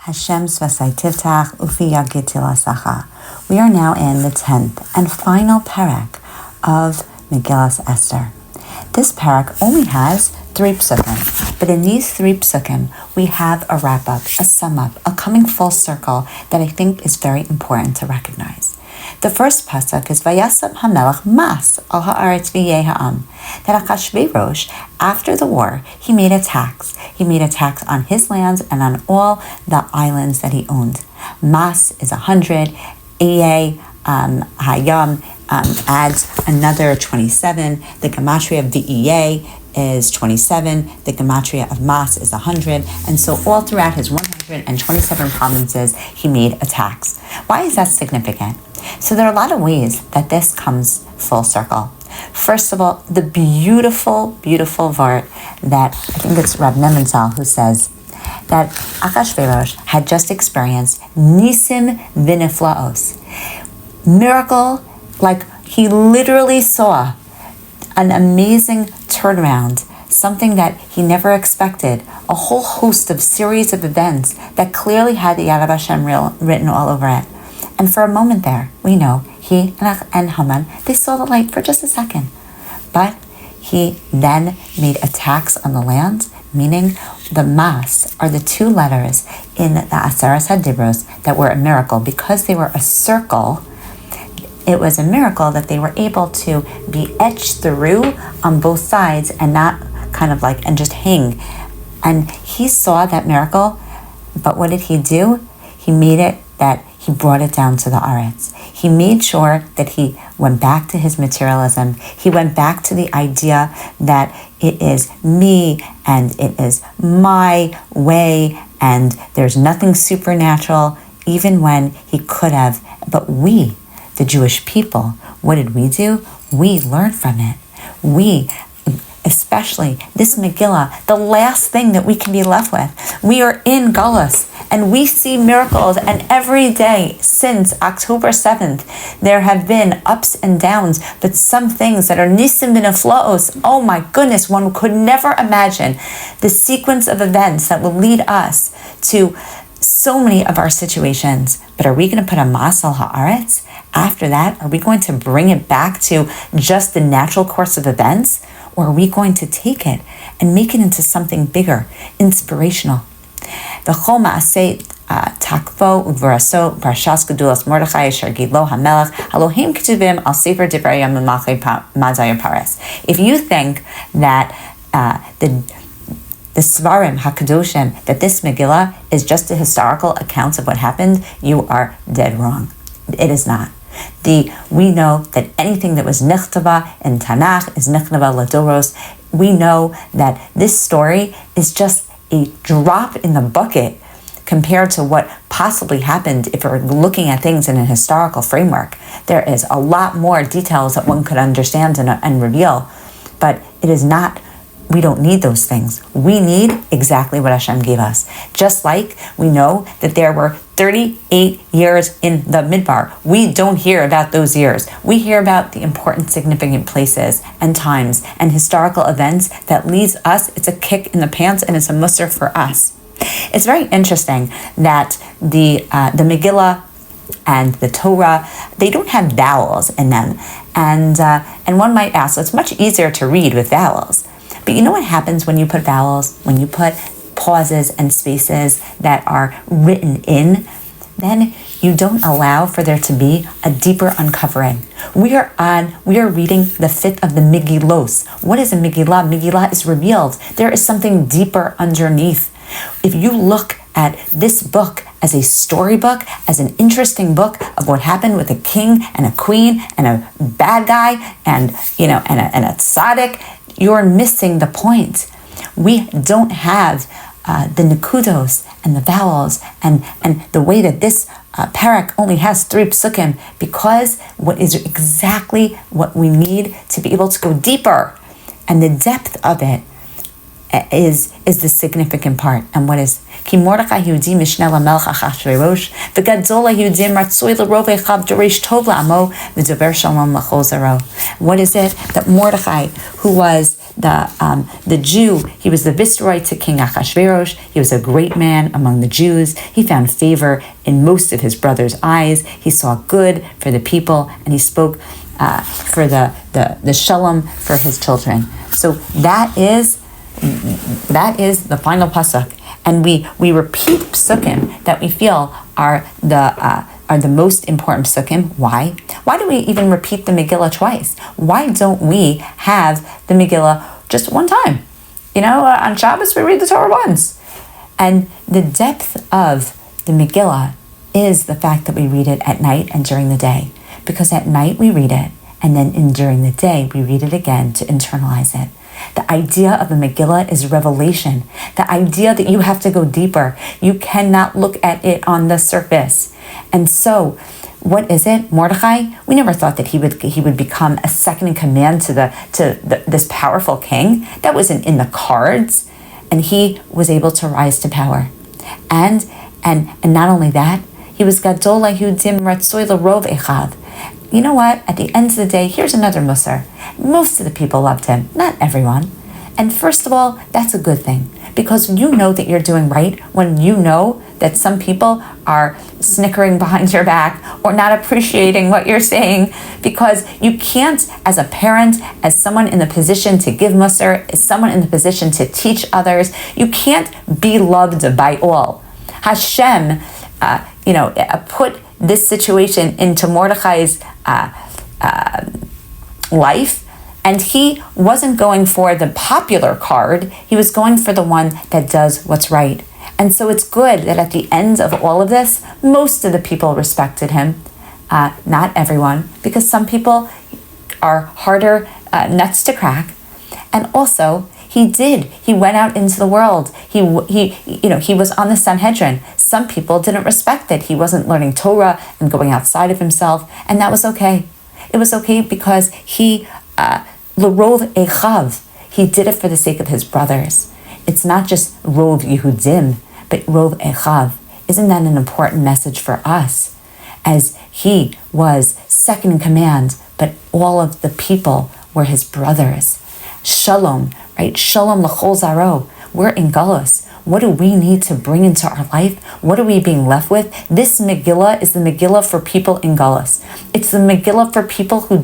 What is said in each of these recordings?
Hashem Svasai Tivtach Ufi Yagitila Sacha. We are now in the 10th and final Perek of Megillat Esther. This Perek only has 3 psukim, but in these 3 psukim, we have a wrap-up, a sum-up, a coming full circle that I think is very important to recognize. The first pasuk is Vayasam HaMelech Mas al Haaretz V'yeh Ha'am. That Achashverosh, after the war, he made a tax. He made a tax on his lands and on all the islands that he owned. Mas is 100. Hayam adds another 27. The gematria of V'yeh is 27. The gematria of Mas is 100. And so all throughout his 127 provinces, he made a tax. Why is that significant? So there are a lot of ways that this comes full circle. First of all, the beautiful, beautiful vart that I think it's Rab Nemental who says that Achashverosh had just experienced Nisim Viniflaos. Miracle, like he literally saw an amazing turnaround, something that he never expected, a whole host of series of events that clearly had the Yad of Hashem written all over it. And for a moment there, we know he and Haman, they saw the light for just a second. But he then made a tax on the land, meaning the Mas are the 2 letters in the Aseres HaDibros that were a miracle. Because they were a circle, it was a miracle that they were able to be etched through on both sides and not kind of like, and just hang. And he saw that miracle, but what did he do? He made it that he brought it down to the Aretz. He made sure that he went back to his materialism. He went back to the idea that it is me and it is my way and there's nothing supernatural, even when he could have. But we, the Jewish people, what did we do? We learned from it. We, especially this Megillah, the last thing that we can be left with. We are in Galus, and we see miracles, and every day since October 7th, there have been ups and downs, but some things that are nisim v'neflaos, oh my goodness, one could never imagine the sequence of events that will lead us to so many of our situations. But are we going to put a mas al haaretz? After that, are we going to bring it back to just the natural course of events? Or are we going to take it and make it into something bigger, inspirational? The Chol Ma'aseh Takvo Uvaraso Parshas Gedulas Mordechai Asher Gidlo HaMelech Elohim Ketuvim Al Sefer Divrei Yam Malchei Mazayim Pares. If you think that the Svarim HaKadoshim, that this Megillah is just a historical account of what happened, you are dead wrong. It is not. We know that anything that was nichtava in Tanakh is nichtava ladoros. We know that this story is just a drop in the bucket compared to what possibly happened if we're looking at things in a historical framework. There is a lot more details that one could understand and reveal, but it is not. We don't need those things. We need exactly what Hashem gave us. Just like we know that there were 38 years in the Midbar. We don't hear about those years. We hear about the important, significant places and times and historical events that leads us. It's a kick in the pants and it's a musser for us. It's very interesting that the Megillah and the Torah, they don't have vowels in them. And one might ask, so it's much easier to read with vowels. But you know what happens when you put vowels, when you put pauses and spaces that are written in? Then you don't allow for there to be a deeper uncovering. We are reading the 5th of the Megillos. What is a Megillah? Megillah is revealed. There is something deeper underneath. If you look at this book as a storybook, as an interesting book of what happened with a king and a queen and a bad guy and a tzaddik, you're missing the point. We don't have the nekudos and the vowels and the way that this Perek only has 3 psukim, because what is exactly what we need to be able to go deeper, and the depth of it is the significant part. And what is Ki Mordechai Yehudi Mishneh LaMelech Achashverosh V'Gadol Yehudim Ratzoi L'Rov Echav Doresh Tov L'Amo V'Dober Shalom L'Chol Zaro. What is it that Mordechai, who was the Jew. He was the viceroy to King Achashverosh. He was a great man among the Jews. He found favor in most of his brothers' eyes. He saw good for the people, and he spoke for the shalom for his children. So that is the final pasuk, and we repeat psukim that we feel are the most important psukim. Why? Why do we even repeat the Megillah twice? Why don't we have the Megillah just one time? On Shabbos we read the Torah once. And the depth of the Megillah is the fact that we read it at night and during the day. Because at night we read it, and then during the day we read it again to internalize it. The idea of the Megillah is revelation. The idea that you have to go deeper. You cannot look at it on the surface. And so, what is it? Mordechai? We never thought that he would become a second in command to this powerful king. That wasn't in the cards. And he was able to rise to power. And not only that, he was Gadol Yehudim Ratzoi L'Rov Echav. You know what? At the end of the day, here's another musar. Most of the people loved him, not everyone. And first of all, that's a good thing, because you know that you're doing right when you know that some people are snickering behind your back or not appreciating what you're saying, because you can't, as a parent, as someone in the position to give musar, as someone in the position to teach others, you can't be loved by all. Hashem, put this situation into Mordechai's life, and he wasn't going for the popular card. He was going for the one that does what's right. And so it's good that at the end of all of this, most of the people respected him. Not everyone, because some people are harder nuts to crack. And also, he went out into the world. He was on the Sanhedrin. Some people didn't respect that he wasn't learning Torah and going outside of himself, and that was okay. It was okay because he, l'rov echav, he did it for the sake of his brothers. It's not just rov Yehudim, but rov echav. Isn't that an important message for us? As he was second in command, but all of the people were his brothers. Shalom, right? Shalom l'chol zaro. We're in Galus. What do we need to bring into our life? What are we being left with? This Megillah is the Megillah for people in Galus. It's the Megillah for people who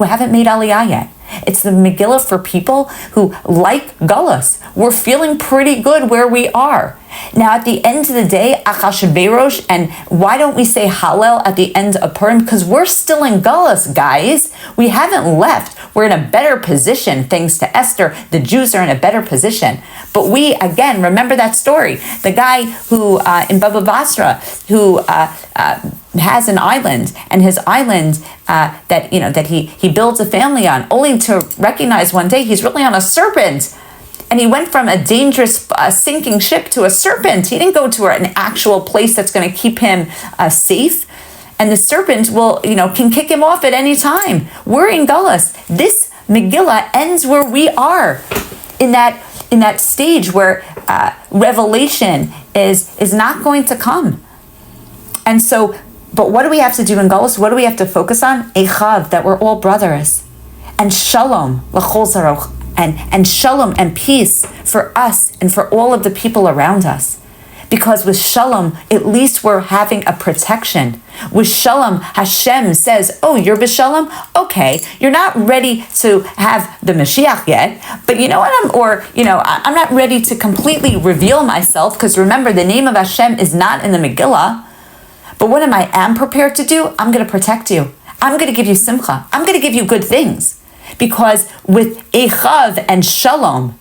haven't made Aliyah yet. It's the Megillah for people who, like Galus, we're feeling pretty good where we are. Now, at the end of the day, Achashverosh, and why don't we say Hallel at the end of Purim? Because we're still in Galus, guys. We haven't left. We're in a better position thanks to Esther. The Jews are in a better position. But we, again, remember that story. The guy who, in Baba Basra, who has an island, and his island that he builds a family on, only to recognize one day he's really on a serpent. And he went from a dangerous sinking ship to a serpent. He didn't go to an actual place that's going to keep him safe. And the serpent can kick him off at any time. We're in Galus. This Megillah ends where we are, in that stage where revelation is not going to come. And so, but what do we have to do in Galus? What do we have to focus on? Echav, that we're all brothers. And shalom, l'chol zaroch. And shalom and peace for us and for all of the people around us. Because with shalom, at least we're having a protection. With shalom, Hashem says, oh, you're b'shalom? Okay, you're not ready to have the Mashiach yet, but you know what, I'm not ready to completely reveal myself, because remember, the name of Hashem is not in the Megillah. But what am I prepared to do? I'm going to protect you. I'm going to give you simcha. I'm going to give you good things. Because with Echav and Shalom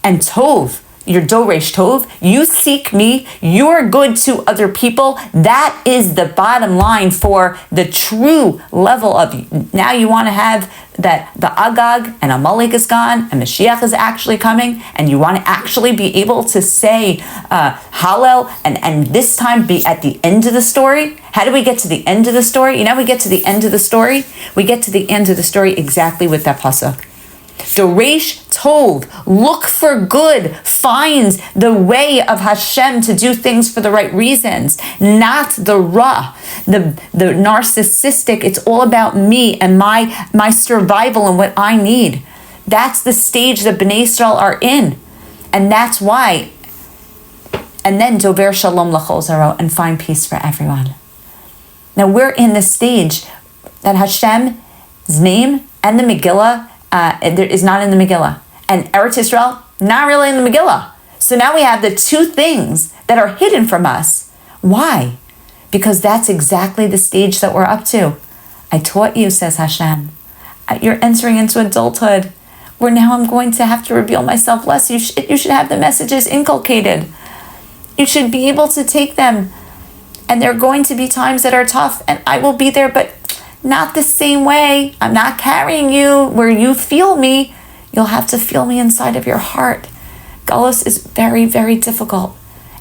and Tov, your Doresh Tov, you seek me, you're good to other people. That is the bottom line for the true level of, now you want to have that the Agag and Amalek is gone and Mashiach is actually coming, and you want to actually be able to say Hallel and this time be at the end of the story. How do we get to the end of the story? We get to the end of the story. We get to the end of the story exactly with that pasuk. Doresh Tov, look for good, find the way of Hashem to do things for the right reasons, not the Ra, the narcissistic. It's all about me and my survival and what I need. That's the stage that Bnei Israel are in. And that's why. And then Dover Shalom L'chol Zaro, and find peace for everyone. Now we're in the stage that Hashem's name and the Megillah is not in the Megillah. And Eretz Yisrael, not really in the Megillah. So now we have the two things that are hidden from us. Why? Because that's exactly the stage that we're up to. I taught you, says Hashem. You're entering into adulthood, where now I'm going to have to reveal myself less. You should have the messages inculcated. You should be able to take them. And there are going to be times that are tough, and I will be there, but not the same way. I'm not carrying you where you feel me. You'll have to feel me inside of your heart. Gullus is very, very difficult.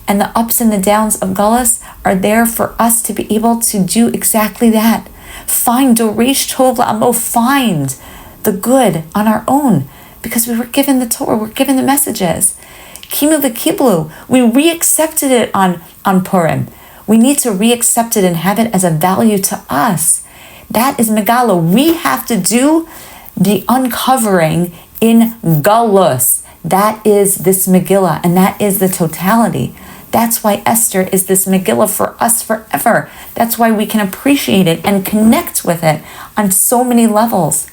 And the ups and the downs of Gullus are there for us to be able to do exactly that. Find Doresh Tov La'amo, find the good on our own, because we were given the Torah, we're given the messages. Kimu v'kiblu, we re-accepted it on Purim. We need to re-accept it and have it as a value to us. That is Megala. We have to do the uncovering in Galus. That is this Megillah, and that is the totality. That's why Esther is this Megillah for us forever. That's why we can appreciate it and connect with it on so many levels.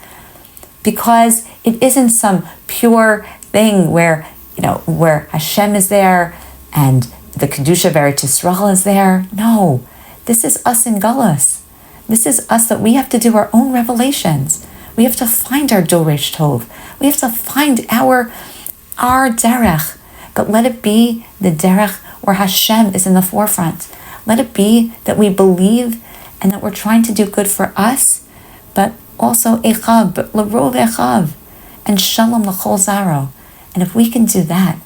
Because it isn't some pure thing where Hashem is there and the Kedusha of Eretz Yisrael is there. No, this is us in Galus. This is us that we have to do our own revelations. We have to find our Doresh Tov. We have to find our derech. But let it be the derech where Hashem is in the forefront. Let it be that we believe and that we're trying to do good for us, but also Echav, L'rov Echav, and Shalom L'chol Zaro. And if we can do that,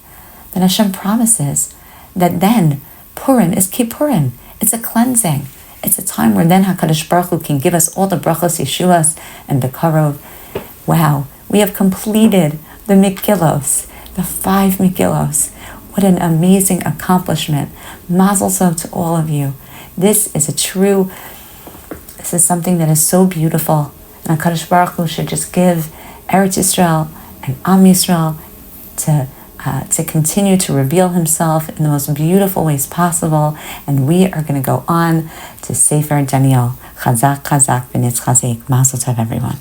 then Hashem promises that then Purim is Kippurim. It's a cleansing. It's a time where then HaKadosh Baruch Hu can give us all the brachos, Yeshuas, and Bekarov. Wow, we have completed the Megillos, the 5 Megillos. What an amazing accomplishment. Mazel tov to all of you. This is something that is so beautiful. And HaKadosh Baruch Hu should just give Eretz Yisrael and Am Yisrael to continue to reveal himself in the most beautiful ways possible. And we are going to go on to Sefer Daniel. Chazak, chazak, v'nitz chazik. Mazel tov, everyone.